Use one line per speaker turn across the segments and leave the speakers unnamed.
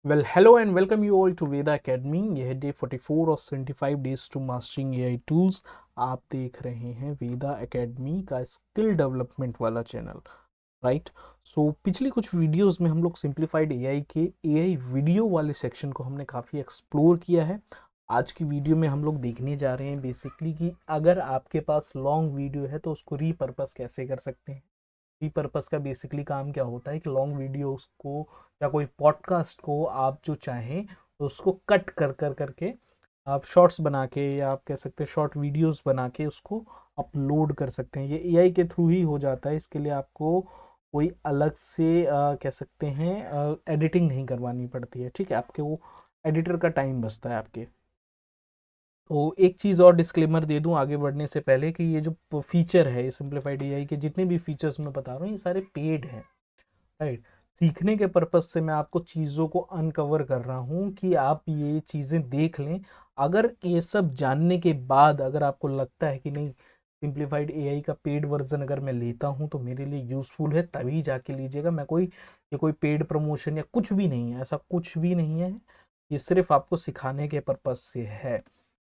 Well hello and welcome you all to Veda academy. यह है day 44 और 75 days to mastering AI tools. आप देख रहे हैं वेदा एकेडमी का स्किल डेवलपमेंट वाला चैनल, राइट। सो पिछली कुछ वीडियोस में हम लोग सिंप्लीफाइड एआई के एआई वीडियो वाले सेक्शन को हमने काफ़ी एक्सप्लोर किया है। आज की वीडियो में हम लोग देखने जा रहे हैं बेसिकली कि अगर आपके पास लॉन्ग वीडियो है तो उसको रीपर्पस कैसे कर सकते हैं। रीपर्पस का बेसिकली काम क्या होता है कि लॉन्ग वीडियोस को या कोई पॉडकास्ट को आप जो चाहें तो उसको कट कर कर करके आप शॉर्ट्स बना के या आप कह सकते हैं शॉर्ट वीडियोस बना के उसको अपलोड कर सकते हैं। ये एआई के थ्रू ही हो जाता है। इसके लिए आपको कोई अलग से कह सकते हैं एडिटिंग नहीं करवानी पड़ती है, ठीक है। आपके वो एडिटर का टाइम बचता है आपके। तो एक चीज़ और डिस्क्लेमर दे दूं आगे बढ़ने से पहले कि ये जो फीचर है, ये सिंप्लीफाइड एआई के जितने भी फीचर्स मैं बता रहा हूँ ये सारे पेड हैं, राइट। सीखने के पर्पज से मैं आपको चीज़ों को अनकवर कर रहा हूँ कि आप ये चीज़ें देख लें। अगर ये सब जानने के बाद अगर आपको लगता है कि नहीं, सिंप्लीफाइड एआई का पेड वर्जन अगर मैं लेता हूँ तो मेरे लिए यूज़फुल है, तभी जाके लीजिएगा। मैं कोई ये कोई पेड प्रमोशन या कुछ भी नहीं है, ऐसा कुछ भी नहीं है। ये सिर्फ आपको सिखाने के पर्पज से है,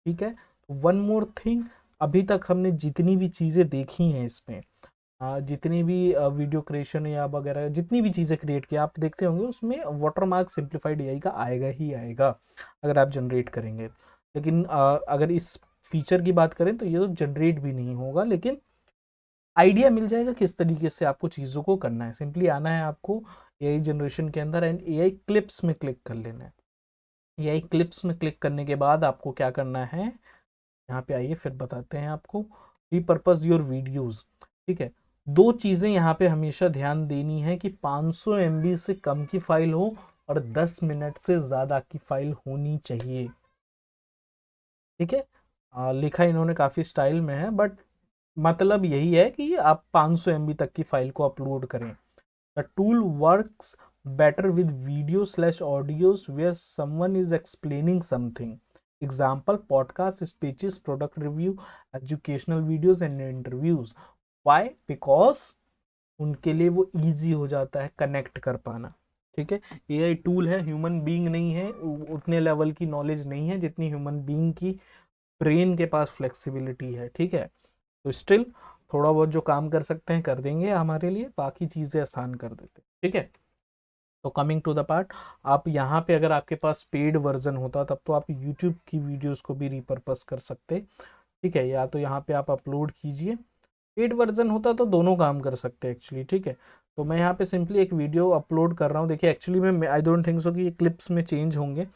ठीक है। वन मोर थिंग, अभी तक हमने जितनी भी चीज़ें देखी हैं इसमें, जितनी भी वीडियो क्रिएशन या वगैरह जितनी भी चीज़ें क्रिएट की आप देखते होंगे उसमें वाटरमार्क सिंप्लीफाइड एआई का आएगा ही आएगा अगर आप जनरेट करेंगे। लेकिन अगर इस फीचर की बात करें तो ये तो जनरेट भी नहीं होगा, लेकिन आइडिया मिल जाएगा किस तरीके से आपको चीज़ों को करना है। सिंपली आना है आपको एआई जनरेशन के अंदर एंड एआई क्लिप्स में क्लिक कर लेना है। एआई क्लिप्स में क्लिक करने के बाद आपको क्या करना है, यहाँ पे आइए फिर बताते हैं आपको। रीपर्पस योर वीडियोस, ठीक है। दो चीज़ें यहाँ पे हमेशा ध्यान देनी है कि 500 MB से कम की फाइल हो और 10 मिनट से ज़्यादा की फाइल होनी चाहिए, ठीक है। लिखा इन्होंने काफ़ी स्टाइल में है बट मतलब यही है कि आप 500 MB तक की फाइल को अपलोड करें। The tool works better with video slash audios where someone is explaining something. Example, podcast, speeches, product review, educational videos and interviews. Why? Because उनके लिए वो easy हो जाता है कनेक्ट कर पाना, ठीक है। एआई टूल है, ह्यूमन बीइंग नहीं है, उतने लेवल की नॉलेज नहीं है जितनी ह्यूमन बीइंग की ब्रेन के पास फ्लेक्सिबिलिटी है, ठीक है। तो स्टिल थोड़ा बहुत जो काम कर सकते हैं कर देंगे हमारे लिए, बाकी चीज़ें आसान कर देते हैं, ठीक है। तो कमिंग टू द पार्ट, आप यहाँ पे अगर आपके पास पेड वर्जन होता तब तो आप यूट्यूब की वीडियोस को भी रिपर्पस कर सकते, ठीक है। या तो यहाँ पे आप अपलोड कीजिए, पेड वर्जन होता तो दोनों काम कर सकते एक्चुअली, ठीक है। तो मैं यहाँ पे सिंपली एक वीडियो अपलोड कर रहा हूँ। देखिए एक्चुअली में आई डोंट थिंक सो कि ये क्लिप्स में चेंज होंगे,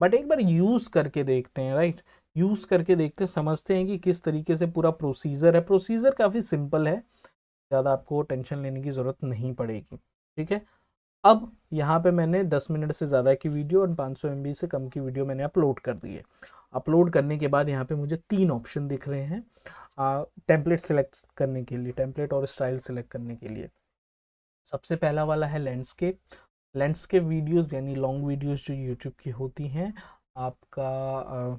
बट एक बार यूज़ करके देखते हैं, राइट। यूज़ करके देखते हैं, समझते हैं कि किस तरीके से पूरा प्रोसीजर है। प्रोसीजर काफ़ी सिंपल है, ज़्यादा आपको टेंशन लेने की ज़रूरत नहीं पड़ेगी, ठीक है। अब यहाँ पे मैंने 10 मिनट से ज़्यादा की वीडियो और 500 MB से कम की वीडियो मैंने अपलोड कर दी है। अपलोड करने के बाद यहाँ पे मुझे 3 ऑप्शन दिख रहे हैं टेम्पलेट सेलेक्ट करने के लिए, टेम्पलेट और स्टाइल सेलेक्ट करने के लिए। सबसे पहला वाला है लैंडस्केप। लैंडस्केप वीडियोस यानी लॉन्ग वीडियोस जो यूट्यूब की होती हैं, आपका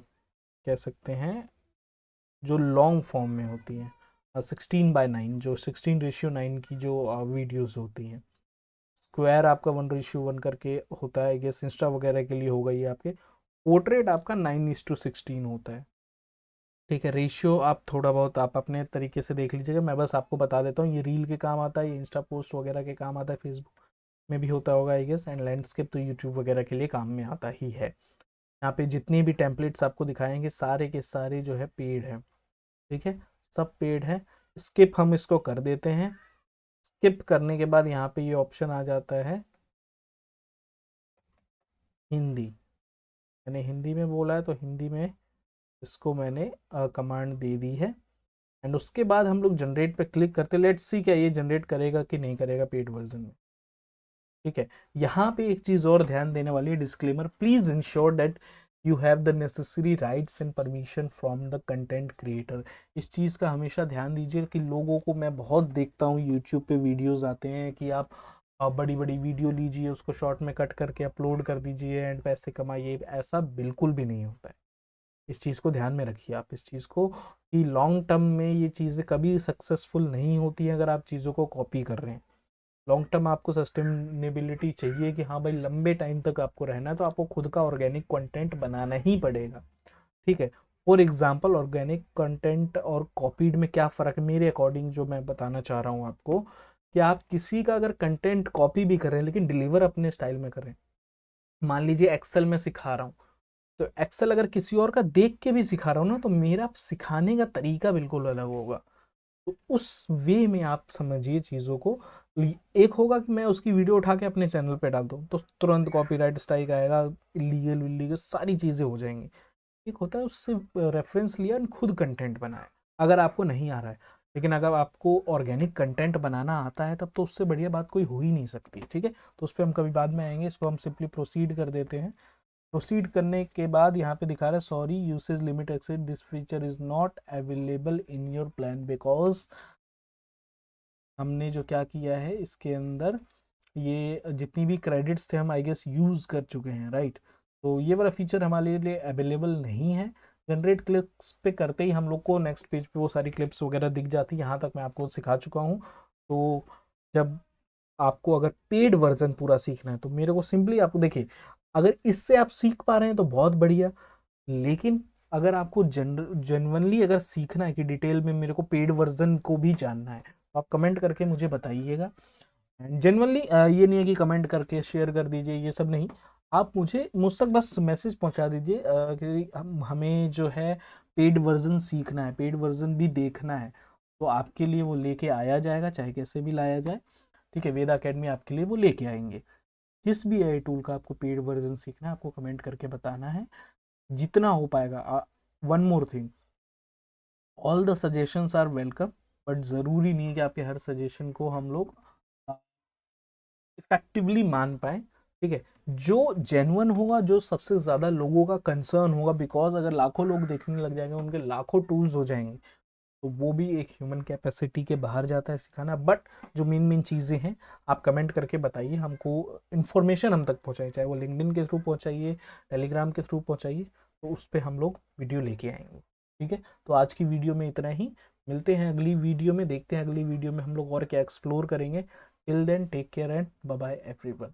कह सकते हैं जो लॉन्ग फॉर्म में होती हैं, 16:9, जो 16:9 की जो वीडियोस होती हैं। स्क्वायर आपका 1:1 करके होता है, गेस इंस्टा वगैरह के लिए होगा ये आपके। पोर्ट्रेट आपका 9:16 होता है, ठीक है। रेशियो आप थोड़ा बहुत आप अपने तरीके से देख लीजिएगा, मैं बस आपको बता देता हूँ। ये रील के काम आता है, ये इंस्टा पोस्ट वगैरह के काम आता है, फेसबुक में भी होता होगा आई गेस, एंड लैंडस्केप तो यूट्यूब वगैरह के लिए काम में आता ही है। यहाँ पे जितने भी टेम्पलेट्स आपको दिखाएंगे सारे के सारे जो है पेड है, ठीक है, सब पेड है। स्किप हम इसको कर देते हैं। स्किप करने के बाद यहाँ पे ये ऑप्शन आ जाता है हिंदी, मैंने हिंदी में बोला है तो हिंदी में इसको मैंने कमांड दे दी है। एंड उसके बाद हम लोग जनरेट पे क्लिक करते, लेट्स सी क्या ये जनरेट करेगा कि नहीं करेगा पेड वर्जन में, ठीक है। यहाँ पे एक चीज़ और ध्यान देने वाली है, disclaimer, please ensure that you have the necessary rights and permission from the content creator. इस चीज़ का हमेशा ध्यान दीजिए कि लोगों को मैं बहुत देखता हूँ यूट्यूब पे वीडियोस आते हैं कि आप बड़ी बड़ी वीडियो लीजिए, उसको शॉर्ट में कट करके अपलोड कर दीजिए एंड पैसे कमाइए। ऐसा बिल्कुल भी नहीं होता है। इस चीज़ को ध्यान में रखिए आप, इस चीज़ को कि लॉन्ग टर्म में ये चीज़ें कभी सक्सेसफुल नहीं होती हैं अगर आप चीज़ों को कॉपी कर रहे हैं। लॉन्ग टर्म आपको सस्टेनेबिलिटी चाहिए कि हाँ भाई लंबे टाइम तक आपको रहना है, तो आपको खुद का ऑर्गेनिक कंटेंट बनाना ही पड़ेगा, ठीक है। फॉर एग्जाम्पल ऑर्गेनिक कंटेंट और कॉपीड में क्या फ़र्क है मेरे अकॉर्डिंग, जो मैं बताना चाह रहा हूँ आपको, कि आप किसी का अगर कंटेंट कॉपी भी कर रहे हैं लेकिन डिलीवर अपने स्टाइल में कर रहे हैं। मान लीजिए एक्सेल में सिखा रहा हूँ, तो एक्सेल अगर किसी और का देख के भी सिखा रहा हूँ ना, तो मेरा सिखाने का तरीका बिल्कुल अलग होगा। तो उस वे में आप समझिए चीज़ों को। एक होगा कि मैं उसकी वीडियो उठा के अपने चैनल पे डाल दूँ तो तुरंत कॉपीराइट स्ट्राइक आएगा, इलीगल विलीगल सारी चीज़ें हो जाएंगी। एक होता है उससे रेफरेंस लिया और खुद कंटेंट बनाया, अगर आपको नहीं आ रहा है। लेकिन अगर आपको ऑर्गेनिक कंटेंट बनाना आता है तब तो उससे बढ़िया बात कोई हो ही नहीं सकती, ठीक है। तो उस पर हम कभी बाद में आएंगे, इसको हम सिंपली प्रोसीड कर देते हैं। प्रोसीड करने के बाद यहाँ पे दिखा रहा है sorry usage limit accessed, this feature is not available in your plan because हमने जो क्या किया है इसके अंदर, ये जितनी भी क्रेडिट्स थे हम आई गेस यूज़ कर चुके हैं, राइट। तो ये वाला फीचर हमारे लिए अवेलेबल नहीं है। जनरेट क्लिप्स पे करते ही हम लोग को नेक्स्ट पेज पे वो सारी क्लिप्स वगैरह दिख जाती है। यहाँ तक मैं आपको सिखा चुका हूँ। तो जब आपको अगर पेड वर्जन पूरा सीखना है तो मेरे को सिंपली आपको देखिए, अगर इससे आप सीख पा रहे हैं तो बहुत बढ़िया। लेकिन अगर आपको जेन्युइनली अगर सीखना है कि डिटेल में मेरे को पेड वर्जन को भी जानना है, तो आप कमेंट करके मुझे बताइएगा। जेन्युइनली ये नहीं है कि कमेंट करके शेयर कर दीजिए, ये सब नहीं। आप मुझ तक बस मैसेज पहुंचा दीजिए कि हमें जो है पेड वर्जन सीखना है, पेड वर्जन भी देखना है, तो आपके लिए वो लेके आया जाएगा, चाहे कैसे भी लाया जाए, ठीक है। वेदा अकेडमी आपके लिए वो लेके आएंगे। जिस भी एआई टूल का आपको पेड वर्जन सीखना है आपको कमेंट करके बताना है, जितना हो पाएगा। One more thing, all the suggestions are welcome, but ज़रूरी नहीं है कि आपके हर सजेशन को हम लोग इफेक्टिवली मान पाए, ठीक है। जो जेन्युइन होगा, जो सबसे ज़्यादा लोगों का कंसर्न होगा, बिकॉज अगर लाखों लोग देखने लग जाएंगे, उनके लाखों टूल्स हो जाएंगे, तो वो भी एक ह्यूमन कैपेसिटी के बाहर जाता है सिखाना। बट जो मेन मेन चीज़ें हैं आप कमेंट करके बताइए, हमको इन्फॉर्मेशन हम तक पहुँचाइए, चाहे वो लिंक्डइन के थ्रू पहुँचाइए, टेलीग्राम के थ्रू पहुँचाइए, तो उस पर हम लोग वीडियो लेके आएंगे, ठीक है। तो आज की वीडियो में इतना ही, मिलते हैं अगली वीडियो में, देखते हैं अगली वीडियो में हम लोग और क्या एक्सप्लोर करेंगे। Till then take care and bye bye everyone.